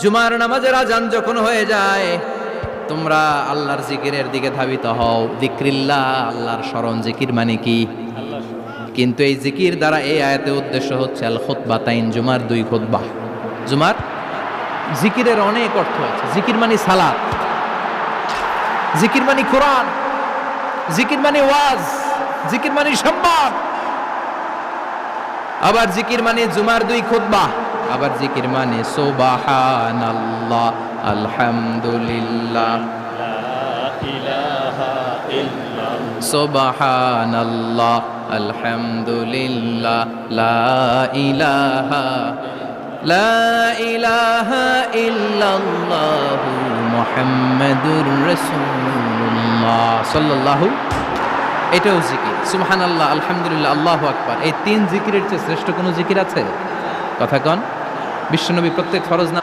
জুমার নামাজের আজান যখন হয়ে যায় তোমরা আল্লাহর জিকিরের দিকে ধাবিত হও। যিকরিল্লাহ, আল্লাহর স্মরণ। জিকির মানে কি? কিন্তু এই জিকির দ্বারা এই আয়াতের উদ্দেশ্য হচ্ছে আল খুতবাতাইন, জুমার 2 খুতবা। জুমার জিকিরের অনেক অর্থ আছে। জিকির মানে সালাত, জিকির মানে কোরআন, জিকির মানে ওয়াজ, জিকির মানে সংবাদ। আবার জিকির মানে জুমার 2 খুতবা। আবার জিকির মানে সুবহানাল্লাহ, আলহামদুলিল্লাহ, সুবহানাল্লাহ, আলহামদুলিল্লাহ, লা ইলাহা ইল্লাল্লাহু মুহাম্মাদুর রাসূলুল্লাহ সাল্লাল্লাহু। এটাও জিকির। সুবহানাল্লাহ, আলহামদুলিল্লাহ, আল্লাহু আকবার। এই 3 জিকিরের চেয়ে শ্রেষ্ঠ কোনো জিকির আছে? কথা কন। বিশ্বনবী প্রত্যেক ফরজ না